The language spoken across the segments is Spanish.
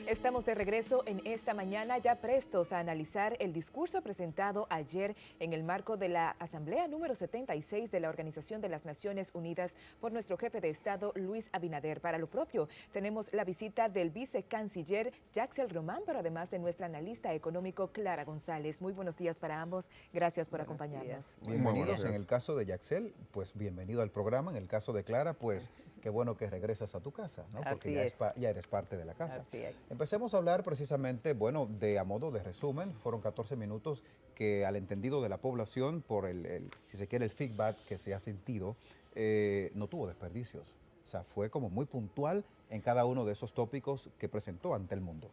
Estamos de regreso en esta mañana, ya prestos a analizar el discurso presentado ayer en el marco de la Asamblea número 76 de la Organización de las Naciones Unidas por nuestro jefe de Estado, Luis Abinader. Para lo propio, tenemos la visita del vicecanciller Yaxel Román, pero además de nuestra analista económico Clara González. Muy buenos días para ambos. Gracias por acompañarnos. Bienvenidos. En el caso de Yaxel, pues bienvenido al programa. En el caso de Clara, pues qué bueno que regresas a tu casa, ¿no? Porque ya eres parte de la casa. Así es. Empecemos a hablar precisamente, bueno, a modo de resumen, fueron 14 minutos que al entendido de la población, por si se quiere, el feedback que se ha sentido, no tuvo desperdicios. O sea, fue como muy puntual en cada uno de esos tópicos que presentó ante el mundo.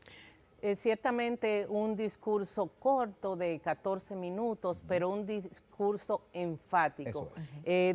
Ciertamente un discurso corto de 14 minutos, pero un discurso enfático,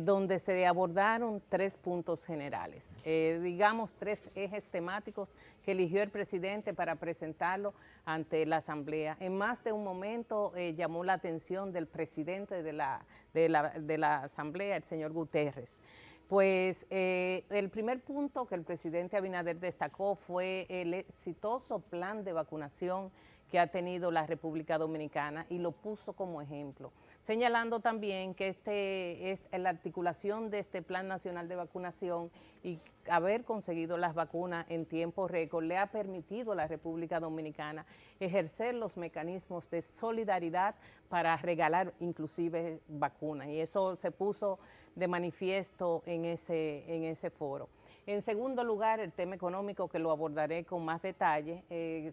donde se abordaron 3 puntos generales, digamos 3 ejes temáticos que eligió el presidente para presentarlo ante la Asamblea. En más de un momento llamó la atención del presidente de la Asamblea, el señor Guterres. Pues el primer punto que el presidente Abinader destacó fue el exitoso plan de vacunación que ha tenido la República Dominicana y lo puso como ejemplo, señalando también que la articulación de este Plan Nacional de Vacunación y haber conseguido las vacunas en tiempo récord le ha permitido a la República Dominicana ejercer los mecanismos de solidaridad para regalar inclusive vacunas, y eso se puso de manifiesto en ese foro. En segundo lugar, el tema económico, que lo abordaré con más detalle,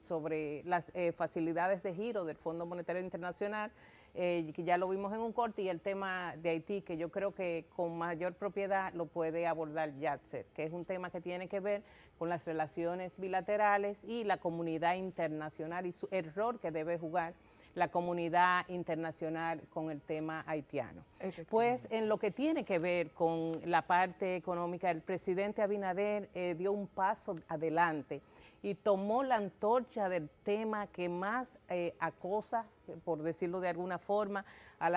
sobre las facilidades de giro del Fondo Monetario Internacional, que ya lo vimos en un corte, y el tema de Haití, que yo creo que con mayor propiedad lo puede abordar Yaxel, que es un tema que tiene que ver con las relaciones bilaterales y la comunidad internacional y el rol que debe jugar la comunidad internacional con el tema haitiano. Pues en lo que tiene que ver con la parte económica, el presidente Abinader dio un paso adelante y tomó la antorcha del tema que más acosa, por decirlo de alguna forma, a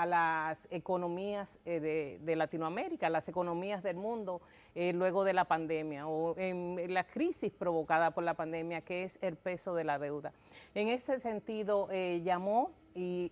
las economías de Latinoamérica, a las economías del mundo luego de la pandemia o en la crisis provocada por la pandemia, que es el peso de la deuda. En ese sentido, llamó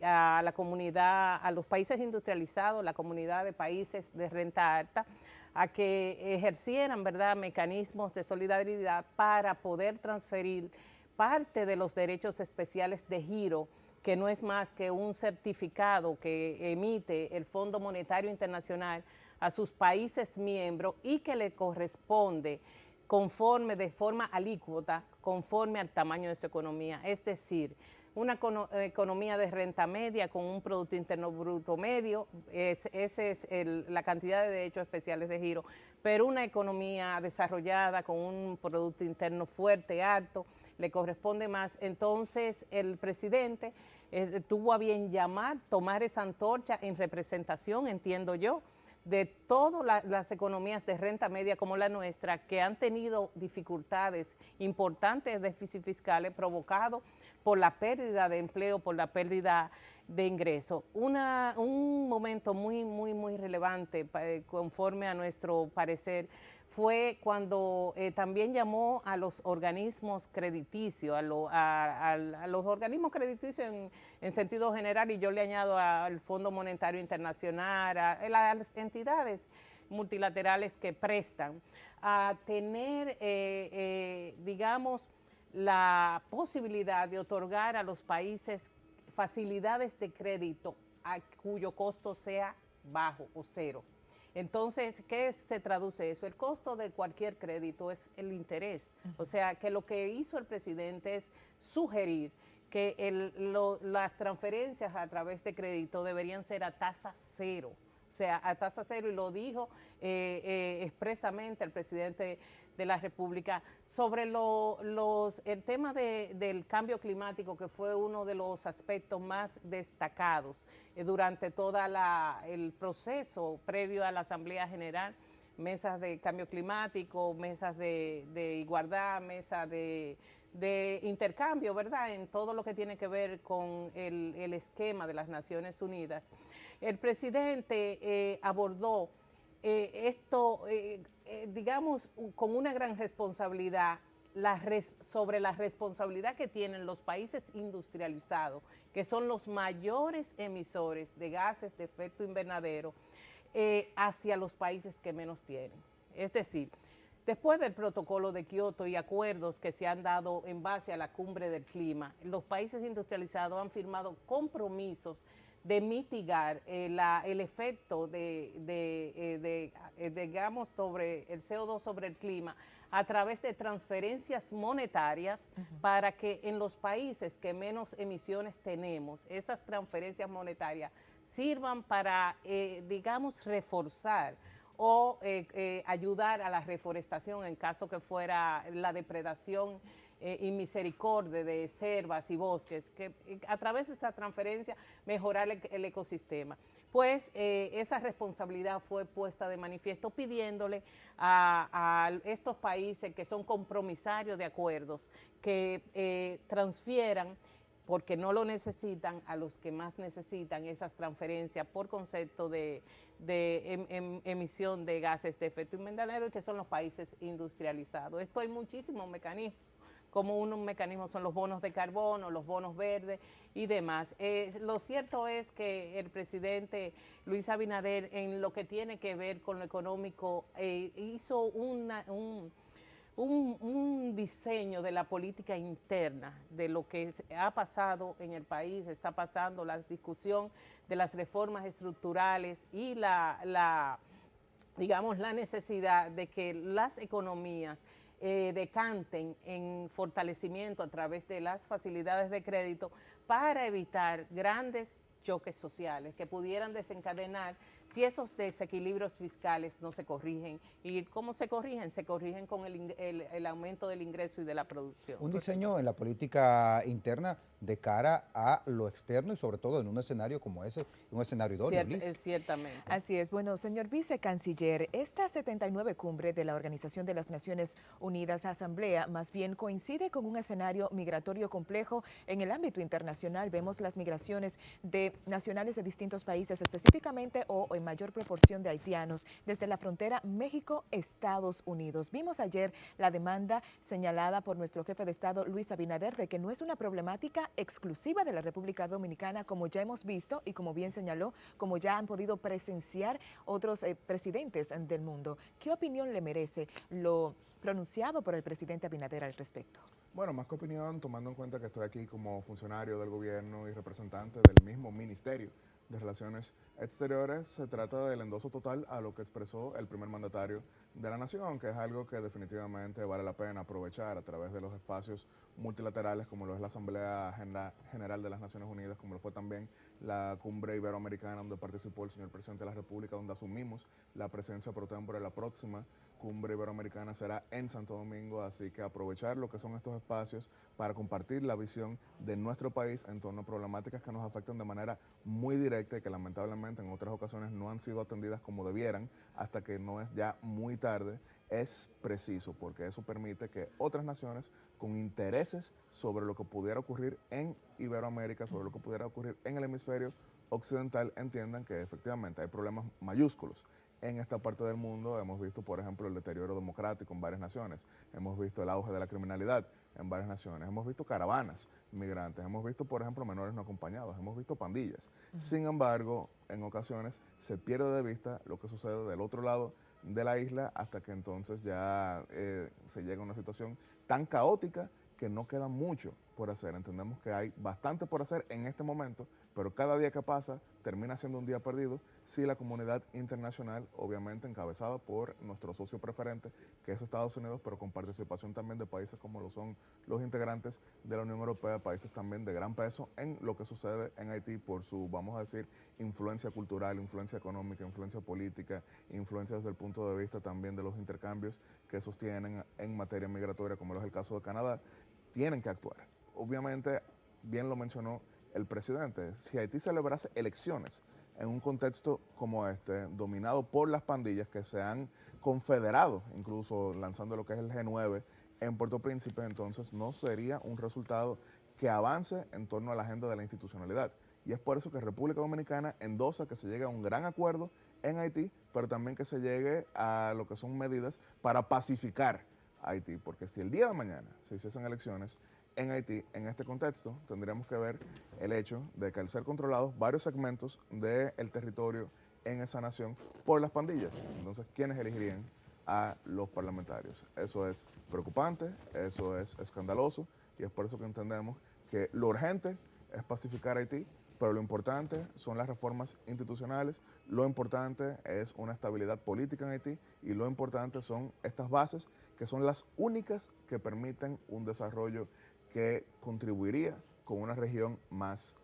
a la comunidad, a los países industrializados, la comunidad de países de renta alta, a que ejercieran, ¿verdad?, mecanismos de solidaridad para poder transferir parte de los derechos especiales de giro, que no es más que un certificado que emite el Fondo Monetario Internacional a sus países miembros y que le corresponde conforme, de forma alícuota, conforme al tamaño de su economía. Es decir, una economía de renta media con un Producto Interno Bruto medio, esa es la cantidad de derechos especiales de giro, pero una economía desarrollada con un Producto Interno fuerte, alto, le corresponde más. Entonces el presidente tuvo a bien tomar esa antorcha en representación, entiendo yo, de todas las economías de renta media como la nuestra, que han tenido dificultades importantes de déficit fiscales provocados por la pérdida de empleo, por la pérdida de ingresos. Un momento muy relevante, conforme a nuestro parecer, fue cuando también llamó a los organismos crediticios, a los organismos crediticios en sentido general, y yo le añado al Fondo Monetario Internacional, a las entidades multilaterales que prestan, a tener, digamos, la posibilidad de otorgar a los países facilidades de crédito cuyo costo sea bajo o cero. Entonces, ¿qué se traduce eso? El costo de cualquier crédito es el interés. O sea, que lo que hizo el presidente es sugerir que las transferencias a través de crédito deberían ser a tasa cero. O sea, a tasa cero, y lo dijo expresamente el presidente de la República sobre el tema del cambio climático, que fue uno de los aspectos más destacados durante todo el proceso previo a la Asamblea General. Mesas de cambio climático, mesas de igualdad, mesas de intercambio, ¿verdad?, en todo lo que tiene que ver con el esquema de las Naciones Unidas. El presidente abordó esto, digamos, con una gran responsabilidad, sobre la responsabilidad que tienen los países industrializados, que son los mayores emisores de gases de efecto invernadero, hacia los países que menos tienen. Es decir, después del protocolo de Kioto y acuerdos que se han dado en base a la cumbre del clima, los países industrializados han firmado compromisos de mitigar el efecto digamos, sobre el CO2 sobre el clima a través de transferencias monetarias para que en los países que menos emisiones tenemos, esas transferencias monetarias sirvan para, digamos, reforzar o ayudar a la reforestación en caso que fuera la depredación y misericordia de selvas y bosques, que a través de esta transferencia mejorar el ecosistema. Pues esa responsabilidad fue puesta de manifiesto pidiéndole a estos países que son compromisarios de acuerdos que transfieran, porque no lo necesitan, a los que más necesitan esas transferencias por concepto de emisión de gases de efecto invernadero, que son los países industrializados. Esto hay muchísimos mecanismos, como un mecanismo son los bonos de carbono, los bonos verdes y demás. Lo cierto es que el presidente Luis Abinader, en lo que tiene que ver con lo económico, hizo un diseño de la política interna, de lo que ha pasado en el país, está pasando la discusión de las reformas estructurales y digamos, la necesidad de que las economías decanten en fortalecimiento a través de las facilidades de crédito para evitar grandes choques sociales que pudieran desencadenar si esos desequilibrios fiscales no se corrigen. ¿Y cómo se corrigen? Se corrigen con el aumento del ingreso y de la producción. Un diseño en la política interna de cara a lo externo y sobre todo en un escenario como ese, un escenario idóneo. Ciertamente. Así es. Bueno, señor vicecanciller, esta 79 cumbre de la Organización de las Naciones Unidas Asamblea más bien coincide con un escenario migratorio complejo en el ámbito internacional. Vemos las migraciones de nacionales de distintos países, específicamente o en mayor proporción de haitianos, desde la frontera México-Estados Unidos. Vimos ayer la demanda señalada por nuestro jefe de Estado, Luis Abinader, de que no es una problemática exclusiva de la República Dominicana, como ya hemos visto y como bien señaló, como ya han podido presenciar otros presidentes del mundo. ¿Qué opinión le merece lo pronunciado por el presidente Abinader al respecto? Bueno, más que opinión, tomando en cuenta que estoy aquí como funcionario del gobierno y representante del mismo Ministerio de Relaciones Exteriores, se trata del endoso total a lo que expresó el primer mandatario de la nación, que es algo que definitivamente vale la pena aprovechar a través de los espacios multilaterales, como lo es la Asamblea General de las Naciones Unidas, como lo fue también la Cumbre Iberoamericana, donde participó el señor presidente de la República, donde asumimos la presencia pro tempore. La próxima Cumbre Iberoamericana será en Santo Domingo, así que aprovechar lo que son estos espacios para compartir la visión de nuestro país en torno a problemáticas que nos afectan de manera muy directa y que lamentablemente en otras ocasiones no han sido atendidas como debieran hasta que no es ya muy tarde. Es preciso, porque eso permite que otras naciones con intereses sobre lo que pudiera ocurrir en Iberoamérica, sobre lo que pudiera ocurrir en el hemisferio occidental, entiendan que efectivamente hay problemas mayúsculos en esta parte del mundo. Hemos visto, por ejemplo, el deterioro democrático en varias naciones, hemos visto el auge de la criminalidad en varias naciones, hemos visto caravanas migrantes, hemos visto, por ejemplo, menores no acompañados, hemos visto pandillas. Sin embargo, en ocasiones se pierde de vista lo que sucede del otro lado de la isla hasta que entonces ya se llega a una situación tan caótica que no queda mucho por hacer. Entendemos que hay bastante por hacer en este momento, pero cada día que pasa termina siendo un día perdido si la comunidad internacional, obviamente encabezada por nuestro socio preferente, que es Estados Unidos, pero con participación también de países como lo son los integrantes de la Unión Europea, países también de gran peso en lo que sucede en Haití por su, vamos a decir, influencia cultural, influencia económica, influencia política, influencia desde el punto de vista también de los intercambios que sostienen en materia migratoria, como es el caso de Canadá, tienen que actuar. Obviamente, bien lo mencionó el presidente, si Haití celebrase elecciones en un contexto como este, dominado por las pandillas que se han confederado, incluso lanzando lo que es el G9 en Puerto Príncipe, entonces no sería un resultado que avance en torno a la agenda de la institucionalidad. Y es por eso que República Dominicana endosa que se llegue a un gran acuerdo en Haití, pero también que se llegue a lo que son medidas para pacificar a Haití, porque si el día de mañana se hiciesen elecciones en Haití, en este contexto, tendríamos que ver el hecho de que al ser controlados varios segmentos del territorio en esa nación por las pandillas, entonces, ¿quiénes elegirían a los parlamentarios? Eso es preocupante, eso es escandaloso, y es por eso que entendemos que lo urgente es pacificar Haití, pero lo importante son las reformas institucionales, lo importante es una estabilidad política en Haití y lo importante son estas bases que son las únicas que permiten un desarrollo que contribuiría con una región más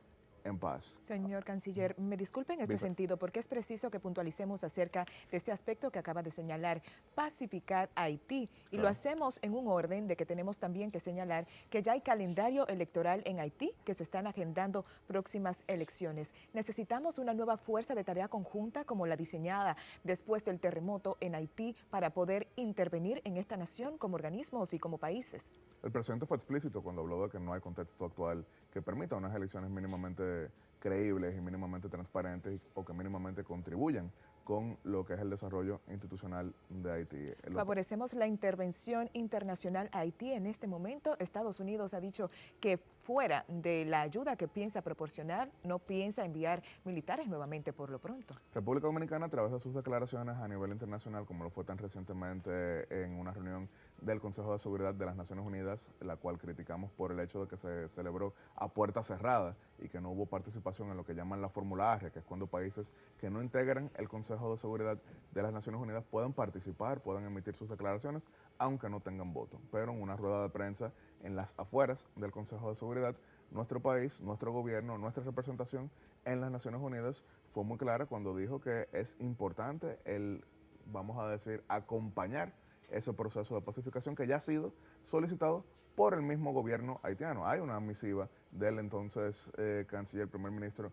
en paz. Señor Canciller, me disculpe en este sentido, porque es preciso que puntualicemos acerca de este aspecto que acaba de señalar, pacificar Haití, y lo hacemos en un orden de que tenemos también que señalar que ya hay calendario electoral en Haití, que se están agendando próximas elecciones. Necesitamos una nueva fuerza de tarea conjunta como la diseñada después del terremoto en Haití para poder intervenir en esta nación como organismos y como países. El presidente fue explícito cuando habló de que no hay contexto actual que permita unas elecciones mínimamente creíbles y mínimamente transparentes o que mínimamente contribuyan con lo que es el desarrollo institucional de Haití. Favorecemos la intervención internacional a Haití en este momento. Estados Unidos ha dicho que fuera de la ayuda que piensa proporcionar, no piensa enviar militares nuevamente por lo pronto. República Dominicana, a través de sus declaraciones a nivel internacional, como lo fue tan recientemente en una reunión del Consejo de Seguridad de las Naciones Unidas, la cual criticamos por el hecho de que se celebró a puerta cerrada y que no hubo participación en lo que llaman la Fórmula ARRE, que es cuando países que no integran el Consejo de Seguridad de las Naciones Unidas pueden participar, pueden emitir sus declaraciones, aunque no tengan voto. Pero en una rueda de prensa en las afueras del Consejo de Seguridad, nuestro país, nuestro gobierno, nuestra representación en las Naciones Unidas fue muy clara cuando dijo que es importante el, vamos a decir, acompañar ese proceso de pacificación que ya ha sido solicitado por el mismo gobierno haitiano. Hay una misiva del entonces canciller, primer ministro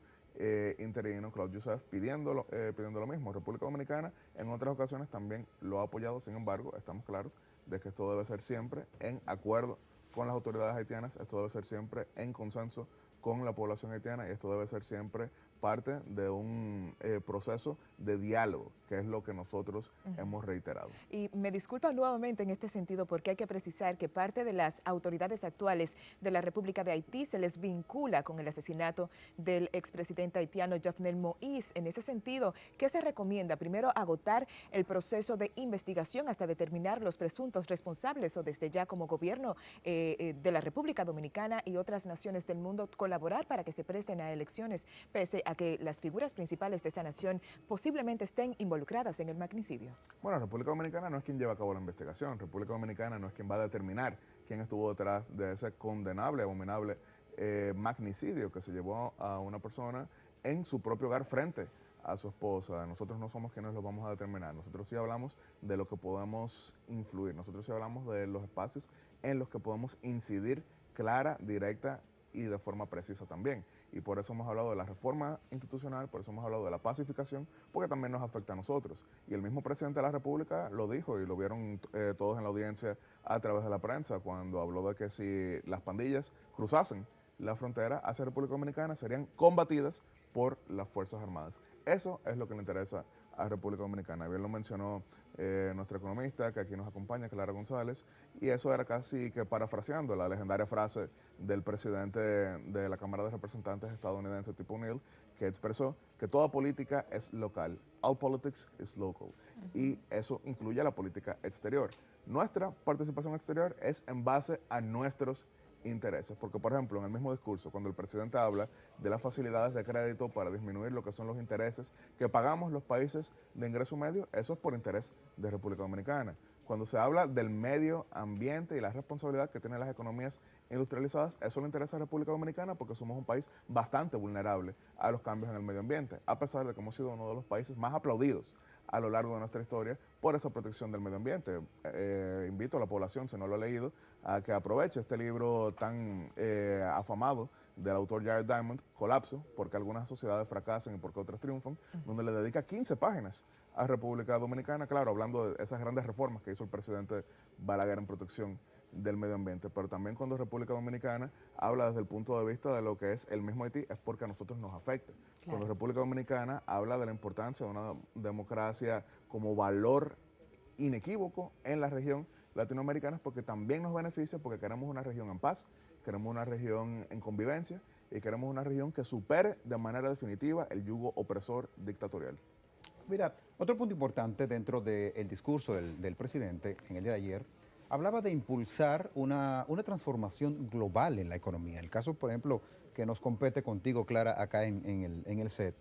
interino, Claude Joseph, pidiendo lo mismo. República Dominicana en otras ocasiones también lo ha apoyado, sin embargo, estamos claros de que esto debe ser siempre en acuerdo con las autoridades haitianas, esto debe ser siempre en consenso con la población haitiana y esto debe ser siempre parte de un proceso de diálogo, que es lo que nosotros hemos reiterado. Y me disculpa nuevamente en este sentido porque hay que precisar que parte de las autoridades actuales de la República de Haití se les vincula con el asesinato del expresidente haitiano Jovenel Moïse. En ese sentido, ¿qué se recomienda? Primero, agotar el proceso de investigación hasta determinar los presuntos responsables o desde ya como gobierno de la República Dominicana y otras naciones del mundo colaborar para que se presten a elecciones, pese a que las figuras principales de esa nación posiblemente estén involucradas en el magnicidio. Bueno, República Dominicana no es quien lleva a cabo la investigación. República Dominicana no es quien va a determinar quién estuvo detrás de ese condenable, abominable magnicidio que se llevó a una persona en su propio hogar frente a su esposa. Nosotros no somos quienes lo vamos a determinar. Nosotros sí hablamos de lo que podemos influir. Nosotros sí hablamos de los espacios en los que podemos incidir clara, directa y de forma precisa también. Y por eso hemos hablado de la reforma institucional, por eso hemos hablado de la pacificación, porque también nos afecta a nosotros. Y el mismo presidente de la República lo dijo y lo vieron todos en la audiencia a través de la prensa cuando habló de que si las pandillas cruzasen la frontera hacia República Dominicana serían combatidas por las Fuerzas Armadas. Eso es lo que le interesa a República Dominicana. Bien lo mencionó nuestra economista que aquí nos acompaña, Clara González, y eso era casi que parafraseando la legendaria frase del presidente de la Cámara de Representantes estadounidense, Tip O'Neill, que expresó que toda política es local, all politics is local, y eso incluye la política exterior. Nuestra participación exterior es en base a nuestros intereses, porque por ejemplo en el mismo discurso cuando el presidente habla de las facilidades de crédito para disminuir lo que son los intereses que pagamos los países de ingreso medio, eso es por interés de República Dominicana. Cuando se habla del medio ambiente y la responsabilidad que tienen las economías industrializadas, eso le interesa a República Dominicana porque somos un país bastante vulnerable a los cambios en el medio ambiente, a pesar de que hemos sido uno de los países más aplaudidos a lo largo de nuestra historia por esa protección del medio ambiente. Invito a la población, si no lo ha leído, a que aproveche este libro tan afamado del autor Jared Diamond, Colapso, porque algunas sociedades fracasan y porque otras triunfan, donde le dedica 15 páginas a República Dominicana, claro, hablando de esas grandes reformas que hizo el presidente Balaguer en protección del medio ambiente, pero también cuando República Dominicana habla desde el punto de vista de lo que es el mismo Haití, es porque a nosotros nos afecta. Claro. Cuando República Dominicana habla de la importancia de una democracia como valor inequívoco en la región, latinoamericanas, porque también nos beneficia, porque queremos una región en paz, queremos una región en convivencia y queremos una región que supere de manera definitiva el yugo opresor dictatorial. Mira, otro punto importante dentro del discurso del presidente en el día de ayer, hablaba de impulsar una transformación global en la economía. El caso, por ejemplo, que nos compete contigo, Clara, acá en el set.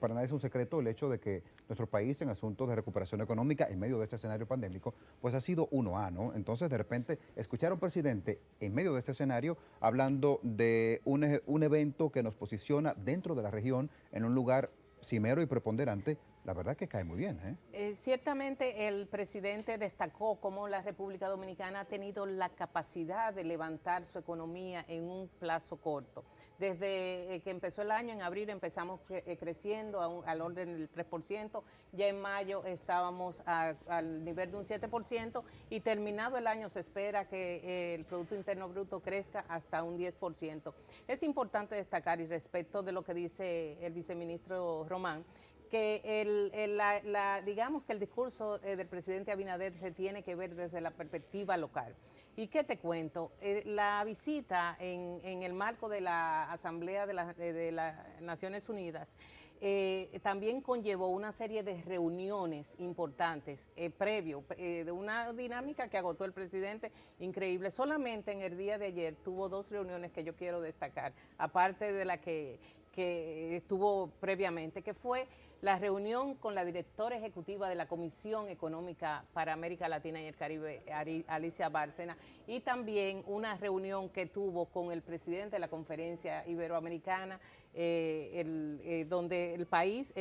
Para nadie es un secreto el hecho de que nuestro país en asuntos de recuperación económica en medio de este escenario pandémico, pues ha sido 1A, ¿no? Entonces, de repente, escuchar a un presidente en medio de este escenario hablando de un evento que nos posiciona dentro de la región en un lugar cimero y preponderante, la verdad que cae muy bien, ¿eh? Ciertamente el presidente destacó cómo la República Dominicana ha tenido la capacidad de levantar su economía en un plazo corto. Desde que empezó el año, en abril empezamos creciendo al orden del 3%, ya en mayo estábamos al nivel de un 7% y terminado el año se espera que el Producto Interno Bruto crezca hasta un 10%. Es importante destacar, y respecto de lo que dice el viceministro Román, que digamos que el discurso del presidente Abinader se tiene que ver desde la perspectiva local. ¿Y qué te cuento? La visita en el marco de la Asamblea de las Naciones Unidas también conllevó una serie de reuniones importantes previo, de una dinámica que agotó el presidente increíble. Solamente en el día de ayer tuvo 2 reuniones que yo quiero destacar, aparte de la que estuvo previamente, que fue la reunión con la directora ejecutiva de la Comisión Económica para América Latina y el Caribe, Alicia Bárcena, y también una reunión que tuvo con el presidente de la Conferencia Iberoamericana, donde el país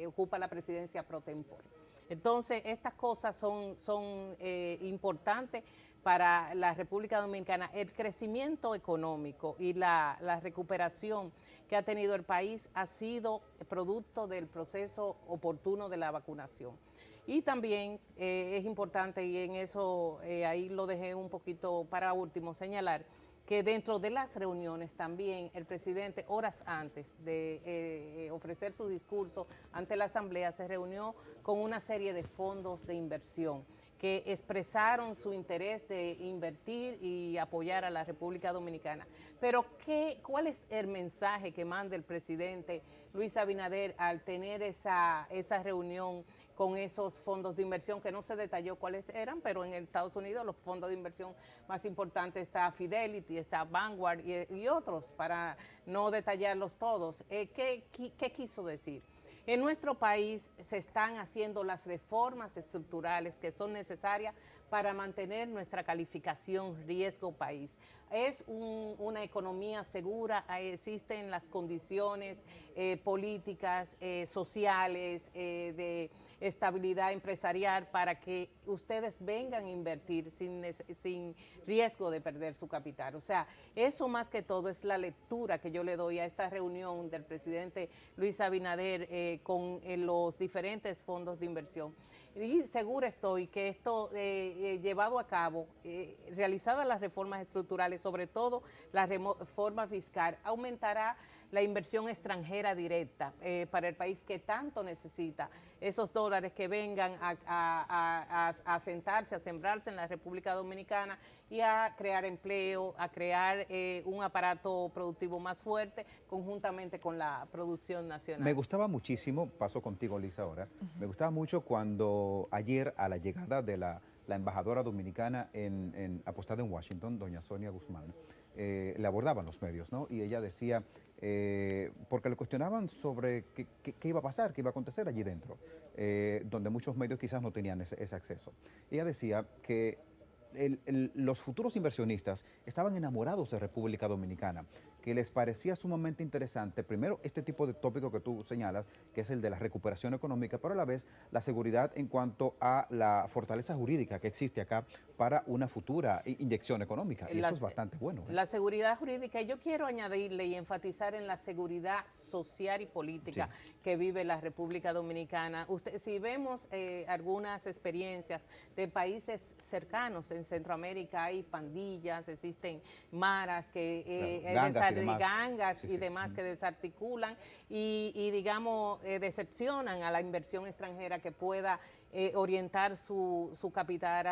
ocupa la presidencia pro tempore. Entonces, estas cosas son importantes para la República Dominicana. El crecimiento económico y la recuperación que ha tenido el país ha sido producto del proceso oportuno de la vacunación. Y también es importante, y en eso ahí lo dejé un poquito para último, señalar que dentro de las reuniones también el presidente, horas antes de ofrecer su discurso ante la Asamblea, se reunió con una serie de fondos de inversión que expresaron su interés de invertir y apoyar a la República Dominicana. Pero ¿cuál es el mensaje que manda el presidente Luis Abinader al tener esa reunión con esos fondos de inversión, que no se detalló cuáles eran, pero en Estados Unidos los fondos de inversión más importantes está Fidelity, está Vanguard y otros, para no detallarlos todos? ¿Qué quiso decir? En nuestro país se están haciendo las reformas estructurales que son necesarias para mantener nuestra calificación riesgo país. Es una economía segura, existen las condiciones políticas, sociales, de estabilidad empresarial para que ustedes vengan a invertir sin riesgo de perder su capital. O sea, eso más que todo es la lectura que yo le doy a esta reunión del presidente Luis Abinader con los diferentes fondos de inversión. Y segura estoy que esto llevado a cabo, realizadas las reformas estructurales, sobre todo la reforma fiscal, aumentará la inversión extranjera directa para el país, que tanto necesita esos dólares que vengan a sentarse, a sembrarse en la República Dominicana y a crear empleo, a crear un aparato productivo más fuerte conjuntamente con la producción nacional. Me gustaba muchísimo, paso contigo, Lisa, ahora, me gustaba mucho cuando ayer, a la llegada de la embajadora dominicana apostada en Washington, doña Sonia Guzmán, le abordaban los medios, ¿no? Y ella decía, porque le cuestionaban sobre qué iba a pasar, qué iba a acontecer allí dentro, donde muchos medios quizás no tenían ese acceso. Ella decía que los futuros inversionistas estaban enamorados de República Dominicana, que les parecía sumamente interesante, primero, este tipo de tópico que tú señalas, que es el de la recuperación económica, pero a la vez la seguridad en cuanto a la fortaleza jurídica que existe acá para una futura inyección económica. Y eso es bastante bueno. La seguridad jurídica, y yo quiero añadirle y enfatizar en la seguridad social y política que vive la República Dominicana. Si vemos algunas experiencias de países cercanos en Centroamérica, hay pandillas, existen maras que gangas y demás que desarticulan y digamos, decepcionan a la inversión extranjera que pueda orientar su capital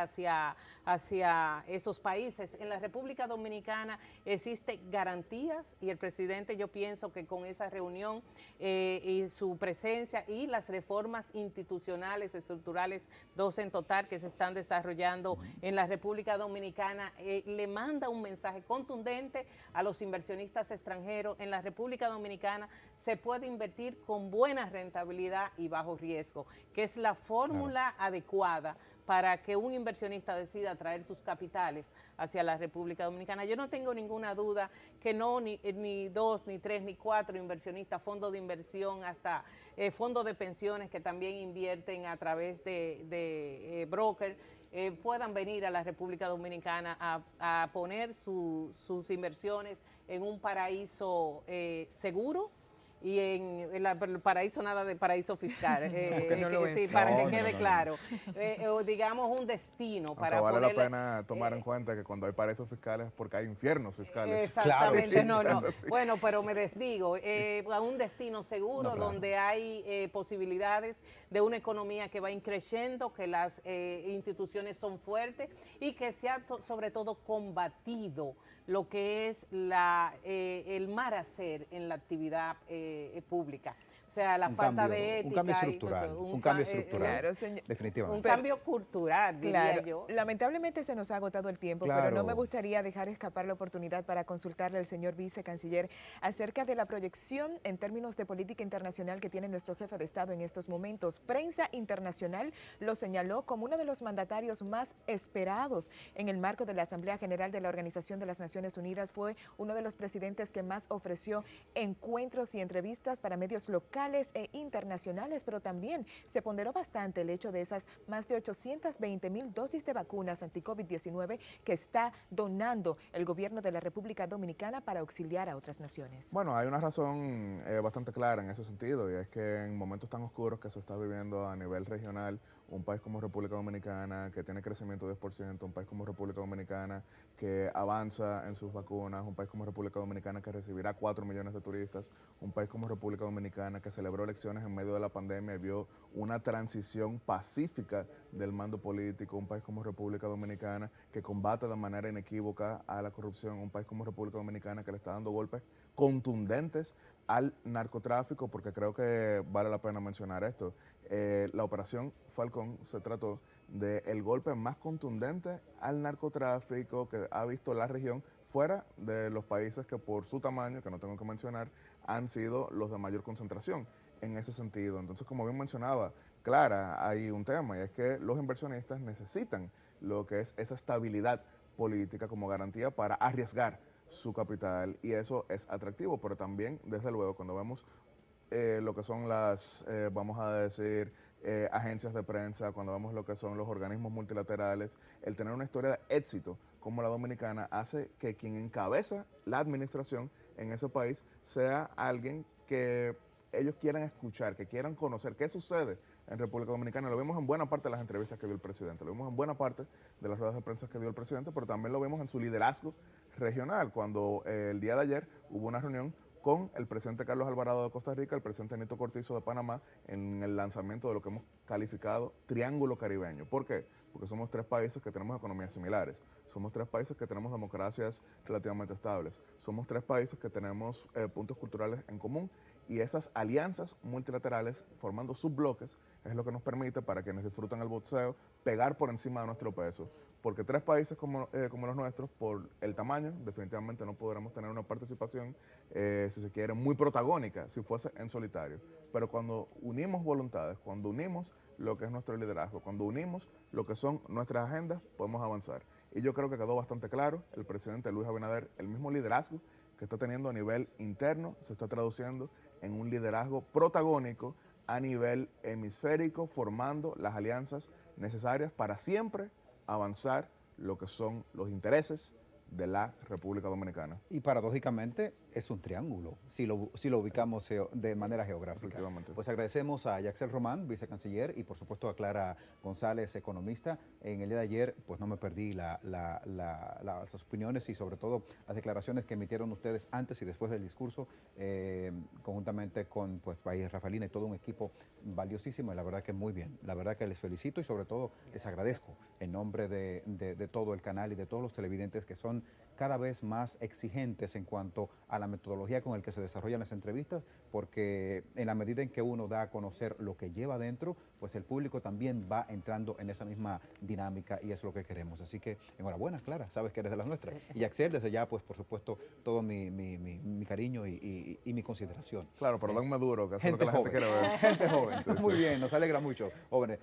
hacia esos países. En la República Dominicana existen garantías y el presidente, yo pienso que con esa reunión y su presencia y las reformas institucionales, estructurales, dos en total que se están desarrollando en la República Dominicana, le manda un mensaje contundente a los inversionistas extranjeros. En la República Dominicana se puede invertir con buena rentabilidad y bajo riesgo, que es la fórmula adecuada para que un inversionista decida traer sus capitales hacia la República Dominicana. Yo no tengo ninguna duda que no ni 2, ni 3, ni 4 inversionistas, fondos de inversión, hasta fondos de pensiones que también invierten a través de broker, puedan venir a la República Dominicana a poner sus inversiones en un paraíso seguro, y en el paraíso, nada de paraíso fiscal, sí, para que quede claro, o digamos un destino para vale ponerle, la pena tomar en cuenta que cuando hay paraísos fiscales es porque hay infiernos fiscales. Exactamente, claro. no. Bueno, pero me desdigo, a un destino seguro, claro, donde hay posibilidades de una economía que va creciendo, que las instituciones son fuertes y que se ha sobre todo combatido lo que es el mal hacer en la actividad pública. O sea, la falta de ética. Un cambio estructural, un cambio estructural, definitivamente. Un cambio cultural, diría yo. Lamentablemente se nos ha agotado el tiempo, pero no me gustaría dejar escapar la oportunidad para consultarle al señor vicecanciller acerca de la proyección en términos de política internacional que tiene nuestro jefe de Estado en estos momentos. Prensa internacional lo señaló como uno de los mandatarios más esperados en el marco de la Asamblea General de la Organización de las Naciones Unidas. Fue uno de los presidentes que más ofreció encuentros y entrevistas para medios locales e internacionales, pero también se ponderó bastante el hecho de esas más de 820,000 dosis de vacunas anti-COVID-19 que está donando el gobierno de la República Dominicana para auxiliar a otras naciones. Bueno, hay una razón bastante clara en ese sentido, y es que en momentos tan oscuros que se está viviendo a nivel regional, un país como República Dominicana que tiene crecimiento de 10%, un país como República Dominicana que avanza en sus vacunas, un país como República Dominicana que recibirá 4 millones de turistas, un país como República Dominicana que celebró elecciones en medio de la pandemia y vio una transición pacífica del mando político, un país como República Dominicana que combate de manera inequívoca a la corrupción, un país como República Dominicana que le está dando golpes contundentes al narcotráfico, porque creo que vale la pena mencionar esto. La operación Falcón se trató del golpe más contundente al narcotráfico que ha visto la región fuera de los países que por su tamaño, que no tengo que mencionar, han sido los de mayor concentración en ese sentido. Entonces, como bien mencionaba Clara, hay un tema, y es que los inversionistas necesitan lo que es esa estabilidad política como garantía para arriesgar su capital, y eso es atractivo, pero también, desde luego, cuando vemos lo que son las, vamos a decir, agencias de prensa, cuando vemos lo que son los organismos multilaterales, el tener una historia de éxito como la dominicana hace que quien encabeza la administración en ese país sea alguien que ellos quieran escuchar, que quieran conocer qué sucede en República Dominicana. Lo vimos en buena parte de las entrevistas que dio el presidente, lo vimos en buena parte de las ruedas de prensa que dio el presidente, pero también lo vimos en su liderazgo regional, cuando el día de ayer hubo una reunión con el presidente Carlos Alvarado de Costa Rica, el presidente Nito Cortizo de Panamá, en el lanzamiento de lo que hemos calificado Triángulo Caribeño. ¿Por qué? Porque somos 3 países que tenemos economías similares, somos 3 países que tenemos democracias relativamente estables, somos 3 países que tenemos puntos culturales en común, y esas alianzas multilaterales formando subbloques es lo que nos permite, para quienes disfrutan el boxeo, pegar por encima de nuestro peso. Porque 3 países como los nuestros, por el tamaño, definitivamente no podremos tener una participación, si se quiere, muy protagónica si fuese en solitario. Pero cuando unimos voluntades, cuando unimos lo que es nuestro liderazgo, cuando unimos lo que son nuestras agendas, podemos avanzar. Y yo creo que quedó bastante claro, el presidente Luis Abinader, el mismo liderazgo que está teniendo a nivel interno, se está traduciendo en un liderazgo protagónico a nivel hemisférico, formando las alianzas necesarias para siempre avanzar lo que son los intereses de la República Dominicana. Y paradójicamente es un triángulo, si lo ubicamos de manera geográfica. Efectivamente. Pues agradecemos a Yaxel Román, vicecanciller, y por supuesto a Clara González, economista. En el día de ayer, pues no me perdí las opiniones y sobre todo las declaraciones que emitieron ustedes antes y después del discurso, conjuntamente con pues País Rafaelina y todo un equipo valiosísimo, y la verdad que muy bien. La verdad que les felicito y sobre todo les agradezco en nombre de todo el canal y de todos los televidentes que son cada vez más exigentes en cuanto a la metodología con la que se desarrollan las entrevistas, porque en la medida en que uno da a conocer lo que lleva adentro, pues el público también va entrando en esa misma dinámica y es lo que queremos. Así que enhorabuena, Clara, sabes que eres de las nuestras. Y Axel, desde ya, pues por supuesto, todo mi cariño y mi consideración. Claro, pero danme duro, que eso es lo Gente que la gente joven, quiere ver. gente joven. Sí, Muy sí. bien, nos alegra mucho, jóvenes.